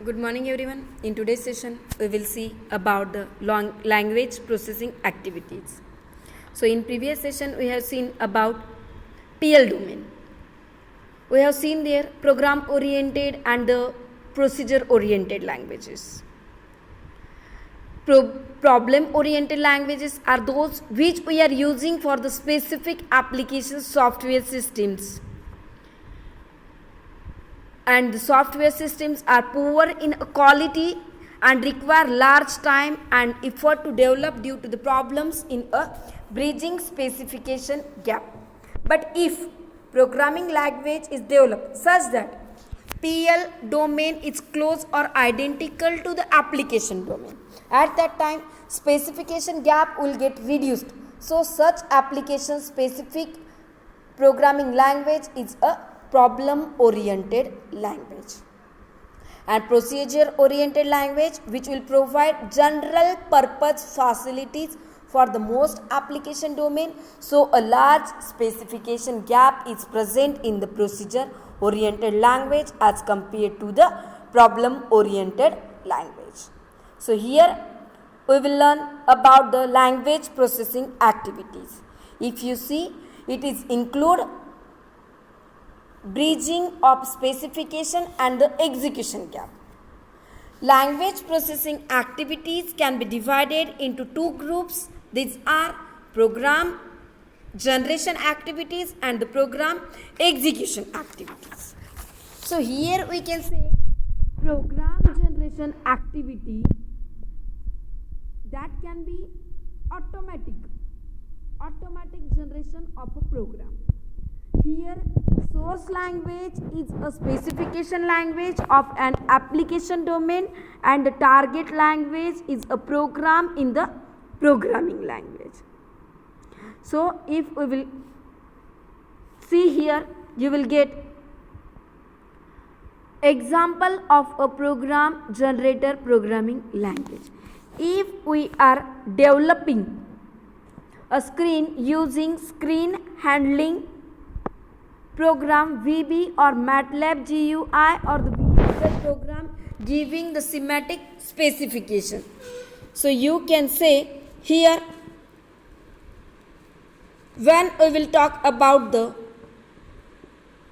Good morning everyone. In today's session we will see about the language processing activities. So in previous session we have seen about PL domain. We have seen there program oriented and the procedure oriented languages. Problem oriented languages are those which we are using for the specific application software systems. And the software systems are poor in quality and require large time and effort to develop due to the problems in a bridging specification gap. But if programming language is developed such that PL domain is close or identical to the application domain, at that time specification gap will get reduced. So such application specific programming language is a problem oriented language. And procedure oriented language which will provide general purpose facilities for the most application domain. So a large specification gap is present in the procedure oriented language as compared to the problem oriented language. So here we will learn about the language processing activities. If you see, it is include bridging of specification and the execution gap. Language processing activities can be divided into two groups. These are program generation activities and the program execution activities. So here we can say program generation activity that can be automatic generation of a program. Here source language is a specification language of an application domain and the target language is a program in the programming language. So if we will see here, you will get example of a program generator programming language. If we are developing a screen using screen handling program VB or MATLAB GUI or the VLC program giving the semantic specification. So you can say here when we will talk about the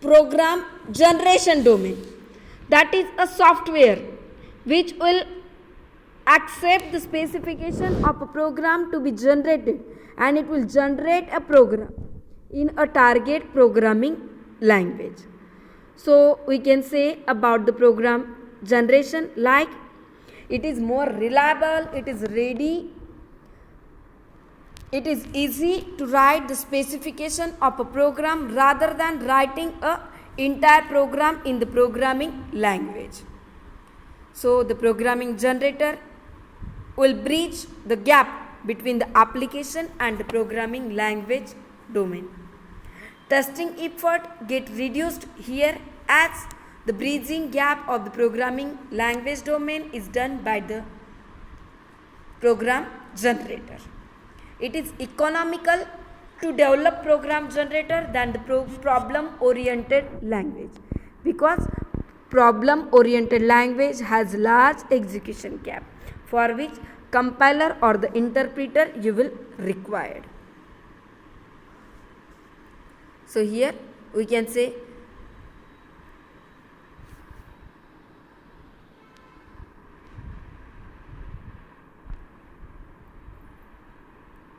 program generation domain, that is a software which will accept the specification of a program to be generated and it will generate a program in a target programming language. So we can say about the program generation like it is more reliable, it is ready, it is easy to write the specification of a program rather than writing a entire program in the programming language. So the programming generator will bridge the gap between the application and the programming language domain. Testing effort get reduced here as the bridging gap of the programming language domain is done by the program generator. It is economical to develop program generator than the problem oriented language because problem oriented language has large execution gap for which compiler or the interpreter you will require. So here we can say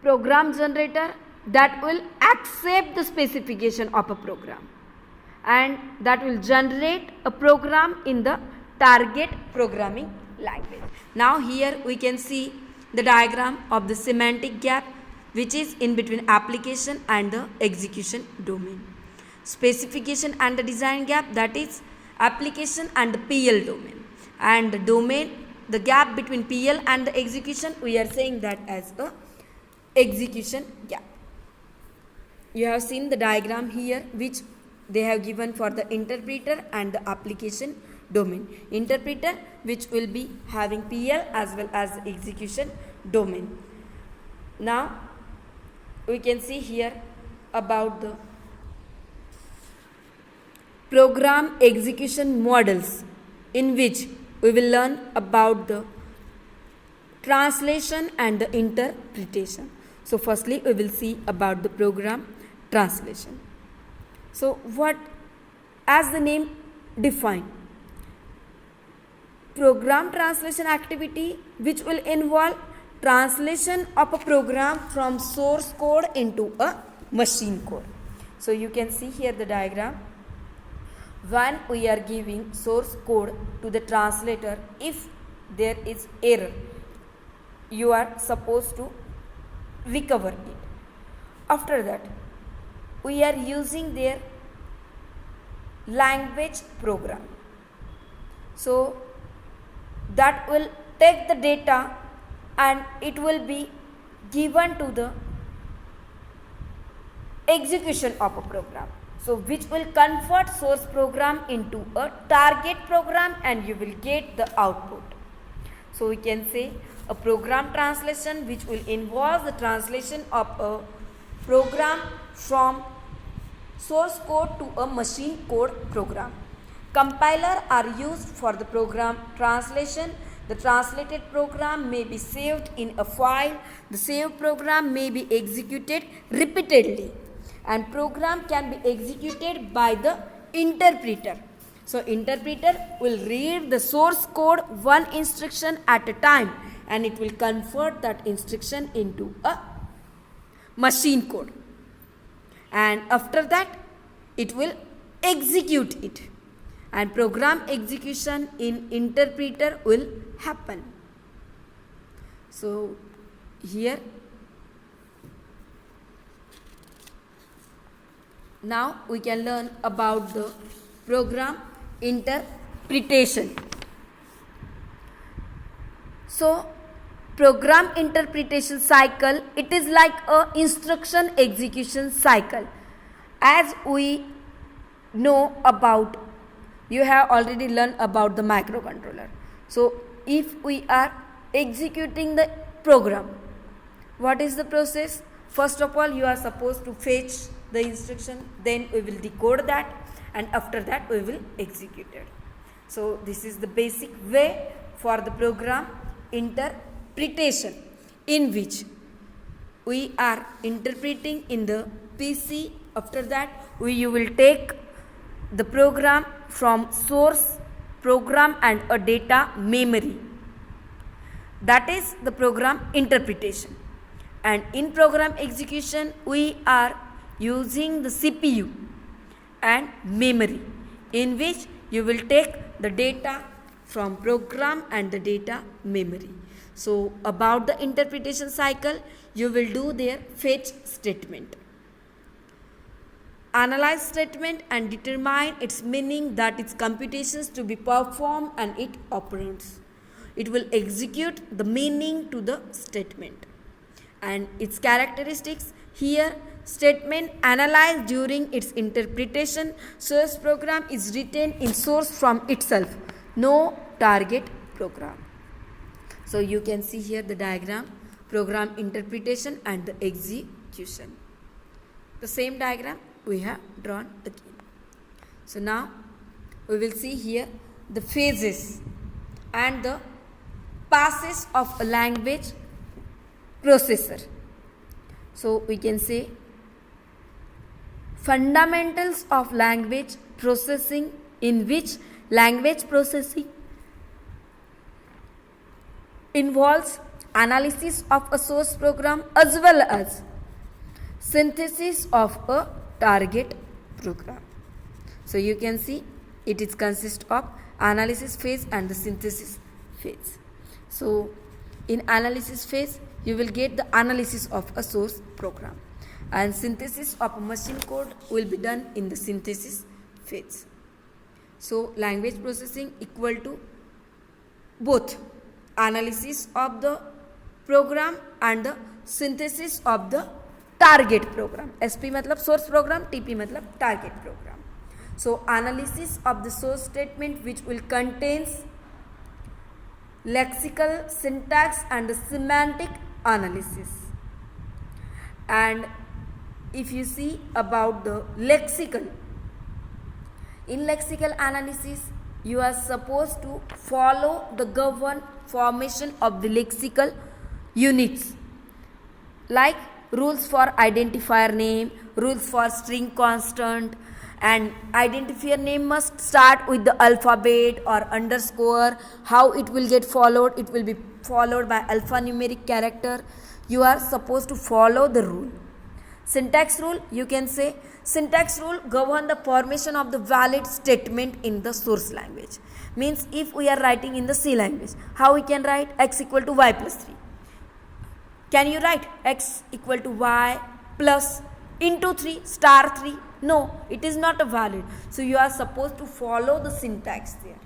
program generator that will accept the specification of a program and that will generate a program in the target programming language. Now here we can see the diagram of the semantic gap which is in between application and the execution domain. Specification and the design gap, that is application and the PL domain. And the domain, the gap between PL and the execution, we are saying that as a execution gap. You have seen the diagram here which they have given for the interpreter and the application domain. Interpreter which will be having PL as well as the execution domain. Now we can see here about the program execution models in which we will learn about the translation and the interpretation. So firstly we will see about the program translation. So what, as the name define, program translation activity which will involve translation of a program from source code into a machine code. So you can see here the diagram. When we are giving source code to the translator, if there is error, you are supposed to recover it. After that, we are using their language program. So that will take the data and it will be given to the execution of a program. So which will convert source program into a target program and you will get the output. So we can say a program translation which will involve the translation of a program from source code to a machine code program. Compiler are used for the program translation. The translated program may be saved in a file. The saved program may be executed repeatedly, and program can be executed by the interpreter. So interpreter will read the source code one instruction at a time and it will convert that instruction into a machine code, and after that it will execute it, and program execution in interpreter will happen. So here now we can learn about the program interpretation. So program interpretation cycle, it is like a instruction execution cycle. As we know about, you have already learned about the microcontroller. So if we are executing the program, what is the process? First of all, you are supposed to fetch the instruction, then we will decode that, and after that we will execute it. So this is the basic way for the program interpretation, in which we are interpreting in the PC. After that you will take the program from source program and a data memory. That is the program interpretation. And in program execution we are using the CPU and memory, in which you will take the data from program and the data memory. So about the interpretation cycle, you will do their fetch statement, analyze statement and determine its meaning, that its computations to be performed, and its operands. It will execute the meaning to the statement and its characteristics. Here statement analyzed during its interpretation. Source program is written in source from itself, no target program. So you can see here the diagram, program interpretation and the execution. The same diagram we have drawn again. So now we will see here the phases and the passes of a language processor. So we can say fundamentals of language processing, in which language processing involves analysis of a source program as well as synthesis of a target program. So you can see it is consist of analysis phase and the synthesis phase. So in analysis phase you will get the analysis of a source program, and synthesis of a machine code will be done in the synthesis phase. So language processing equal to both analysis of the program and the synthesis of the target program. SP मतलब source program, TP मतलब target program. So analysis of the source statement, which will contains lexical, syntax and the semantic analysis. And if you see about the lexical, in lexical analysis you are supposed to follow the governed formation of the lexical units, like rules for identifier name, rules for string constant, and identifier name must start with the alphabet or underscore. How it will get followed? It will be followed by alphanumeric character. You are supposed to follow the rule. Syntax rule, you can say syntax rule govern the formation of the valid statement in the source language. Means if we are writing in the C language, how we can write x equal to y plus 3? Can you write x equal to y plus into 3 star 3? No, it is not a valid. So you are supposed to follow the syntax there.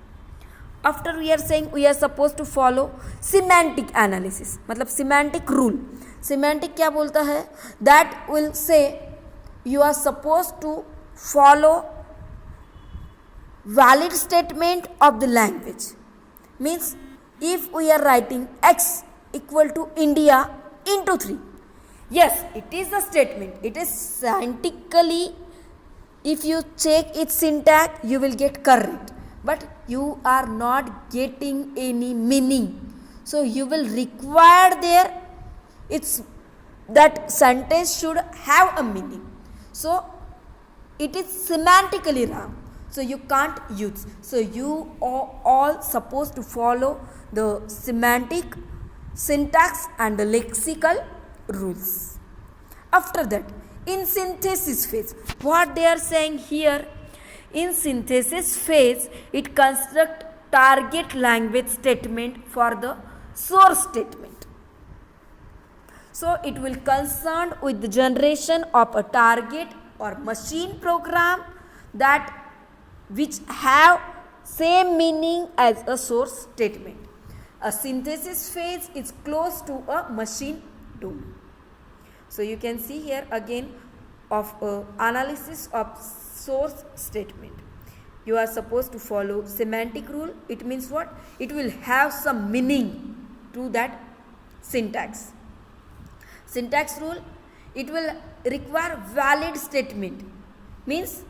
After we are saying we are supposed to follow semantic analysis, मतलब semantic rule. Semantic क्या बोलता है? That will say you are supposed to follow valid statement of the language. Means if we are writing x equal to India into 3, yes, it is the statement. It is scientifically, if you check its syntax, you will get correct. But you are not getting any meaning. So you will require there, it's that sentence should have a meaning. So it is semantically wrong. So you can't use. So you are all supposed to follow the semantic, syntax and the lexical rules. After that, in synthesis phase, what they are saying here, in synthesis phase, it constructs target language statement for the source statement. So it will concern with the generation of a target or machine program that which have same meaning as a source statement. A synthesis phase is close to a machine domain. So you can see here again of analysis of source statement. You are supposed to follow semantic rule. It means what? It will have some meaning to that syntax. Syntax rule, it will require valid statement. Means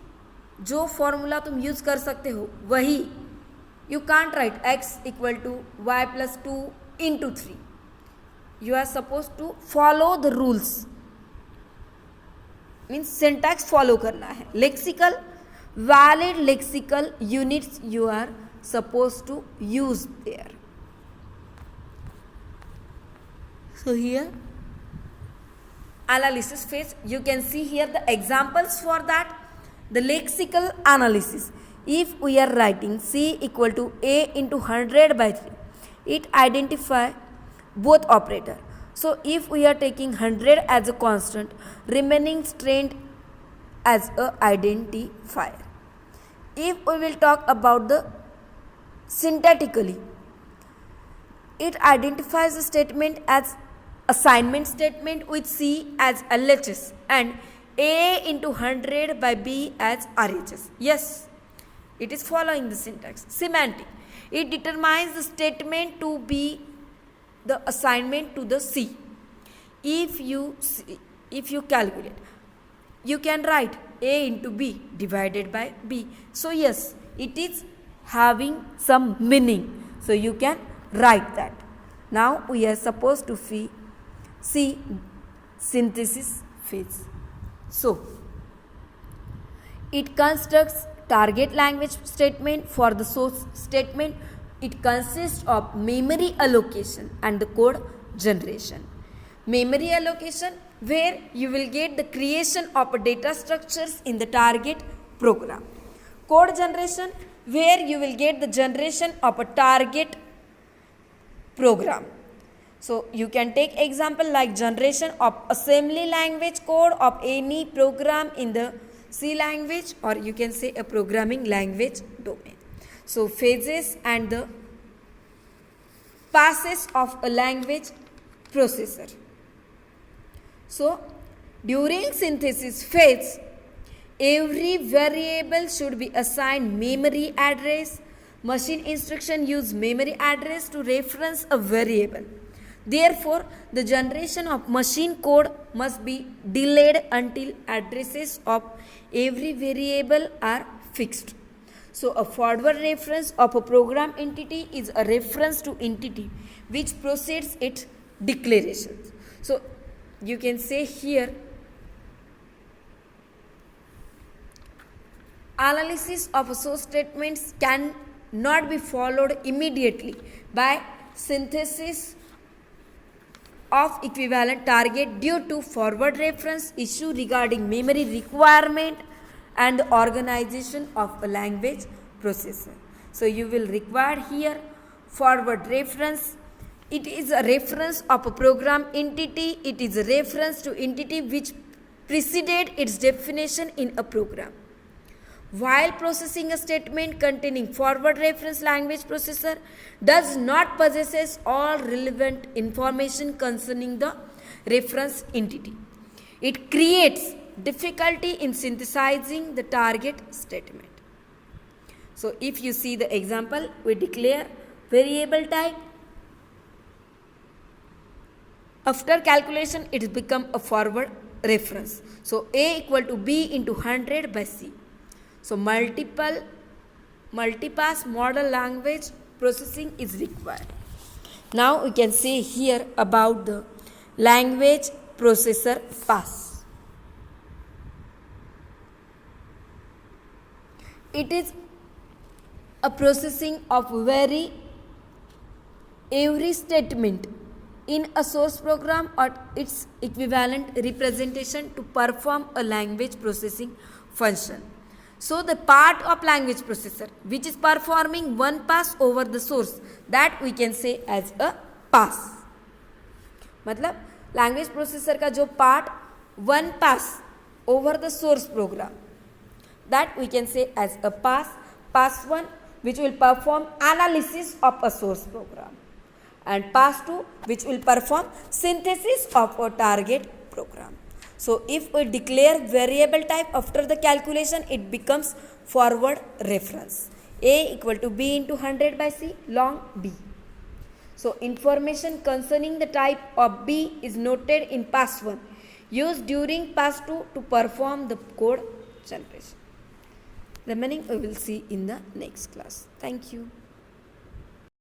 जो formula तुम use कर सकते हो वही. You can't write x equal to y plus 2 into 3. You are supposed to follow the rules. Means syntax follow करना है. Lexical, valid lexical units you are supposed to use there. So here analysis phase, you can see here the examples for that. The lexical analysis, if we are writing c equal to a into 100 by 3, it identify both operator. So if we are taking 100 as a constant, remaining strand as a identifier. If we will talk about the syntactically, it identifies the statement as assignment statement with C as LHS and A into 100 by B as RHS. Yes, it is following the syntax. Semantic, it determines the statement to be the assignment to the C. If you calculate, you can write A into B divided by B. So yes, it is having some meaning. So you can write that. Now we are supposed to see synthesis phase. So it constructs target language statement for the source statement. It consists of memory allocation and the code generation. Memory allocation, where you will get the creation of data structures in the target program. Code generation, where you will get the generation of a target program. So you can take example like generation of assembly language code of any program in the C language, or you can say a programming language domain. So phases and the passes of a language processor. So during synthesis phase, every variable should be assigned memory address. Machine instruction use memory address to reference a variable. Therefore, the generation of machine code must be delayed until addresses of every variable are fixed. So a forward reference of a program entity is a reference to entity which precedes its declarations. So you can say here, analysis of source statements can not be followed immediately by synthesis of equivalent target due to forward reference issue regarding memory requirement and the organization of a language processor. So you will require here forward reference. It is a reference of a program entity. It is a reference to entity which preceded its definition in a program. While processing a statement containing forward reference, language processor does not possess all relevant information concerning the reference entity. It creates difficulty in synthesizing the target statement. So if you see the example, we declare variable type. After calculation, it has become a forward reference. So A equal to B into 100 by C. So multipass model language processing is required. Now we can say here about the language processor pass. It is a processing of every statement in a source program or its equivalent representation to perform a language processing function. So the part of language processor which is performing one pass over the source, that we can say as a pass. मतलब language processor का जो part one pass over the source program, that we can say as a pass. Pass 1 which will perform analysis of a source program, and pass 2 which will perform synthesis of a target program. So if we declare variable type after the calculation, it becomes forward reference. A equal to B into 100 by C long B. So information concerning the type of B is noted in pass 1, used during pass 2 to perform the code generation. Remaining we will see in the next class. Thank you.